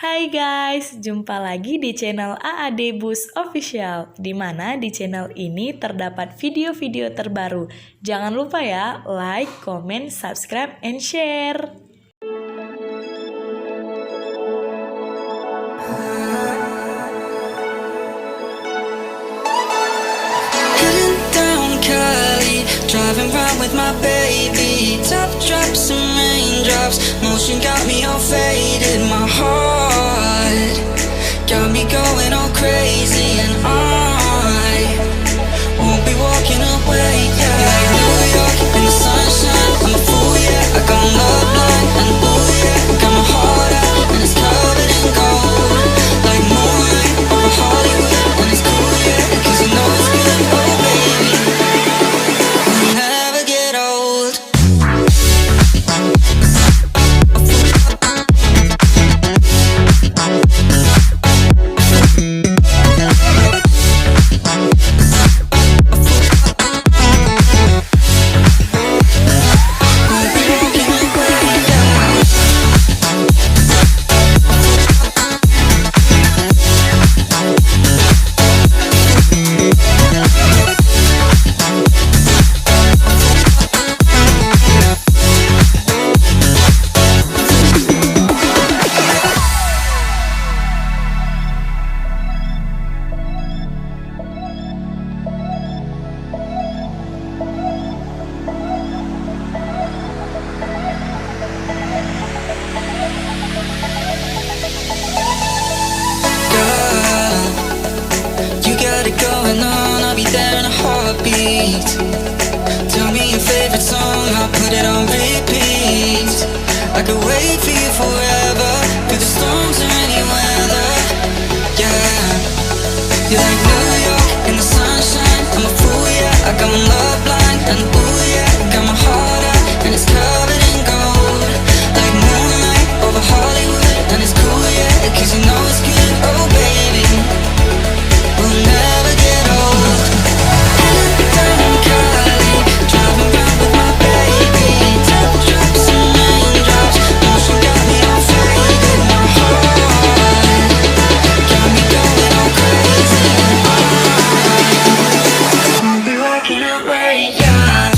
Hai guys, jumpa lagi di channel AAD Bus Official, di mana di channel ini terdapat video-video terbaru. Jangan lupa ya, like, comment, subscribe, and share. Driving round with my baby, top drops and raindrops, motion got me all faded. My heart got me going all crazy, and I won't be walking away. Yeah, like New York in the sunshine, I'm a fool, yeah. I got love blind, and ooh yeah, got my heart out and it's covered in gold, like moonlight over Hollywood, and it's cool, yeah, 'cause you know it's good, oh baby. Never get old. Going on, I'll be there in a heartbeat. Tell me your favorite song, I'll put it on repeat. I could wait for you forever, through the storms or any weather. Yeah, you're like New York in the sunshine, I'm a fool, yeah. I got my love blind, and ooh yeah, got my heart out and it's covered in gold, like moonlight over Hollywood, and it's cool, yeah, 'cause you know it's good, oh baby. We'll never get old. Down in Cali, driving round with my baby, top drops and raindrops, motion got me all faded. My heart got me going all crazy, and I won't be walking away, yeah.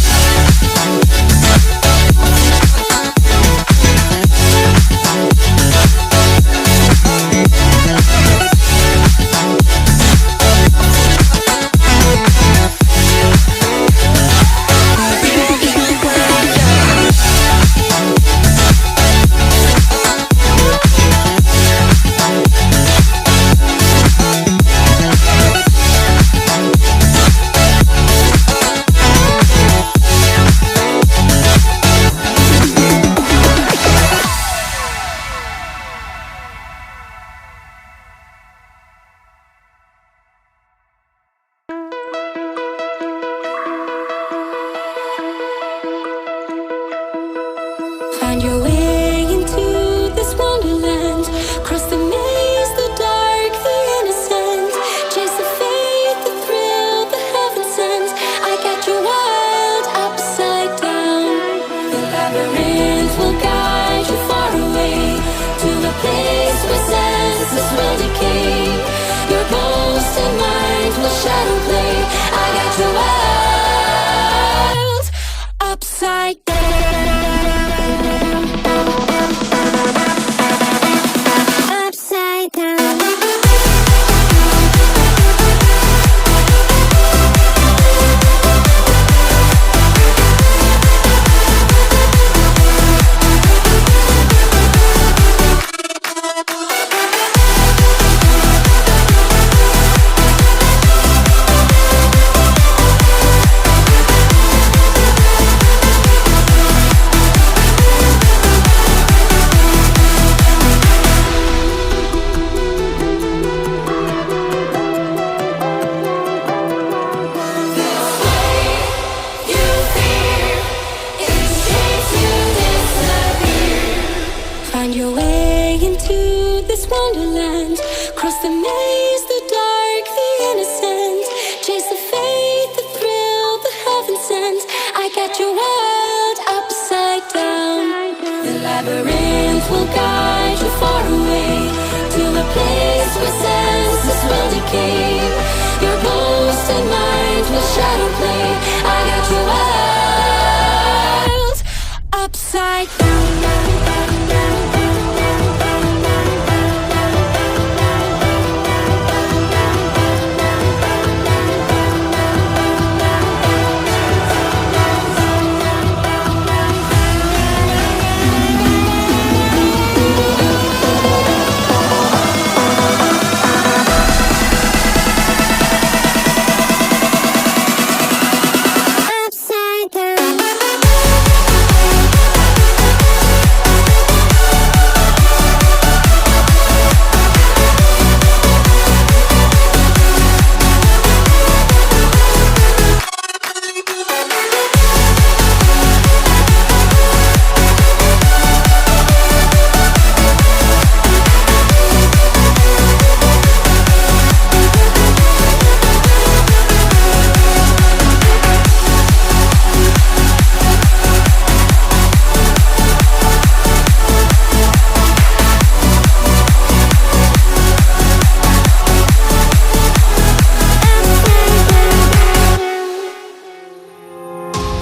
Find your way into this wonderland. Cross the maze, the dark, the innocent. Chase the faith, the thrill, the heaven sent. I got you wild, upside down. The labyrinth will guide you far away to a place where senses will decay. Your ghost and mind will shadow play. I got you wild, upside down. Upside down. Find your way into this wonderland. Cross the maze, the dark, the innocent. Chase the faith, the thrill, the heaven sent. I got you wild, upside down. The labyrinth will guide you far away heartbeat. Your ghost and mind will shadow play. I got your world upside down.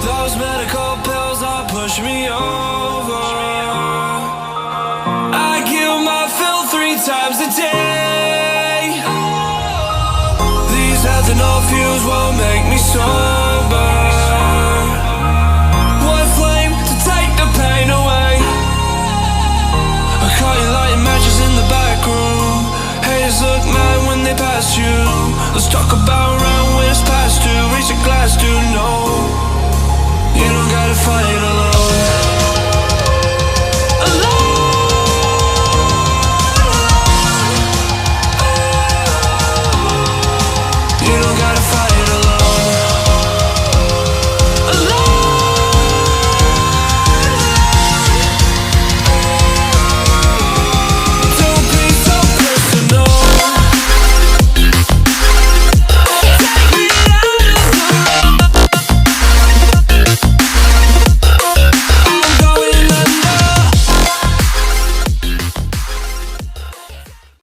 Those medical pills all push me over. I kill my fill 3 times a day. These ethanol fumes won't make me sober. One flame to take the pain away. I caught you lighting matches in the back room. Haters look mad when they pass you. Let's talk about around when it's past due. Reach a glass, dude, no. You don't gotta fight alone.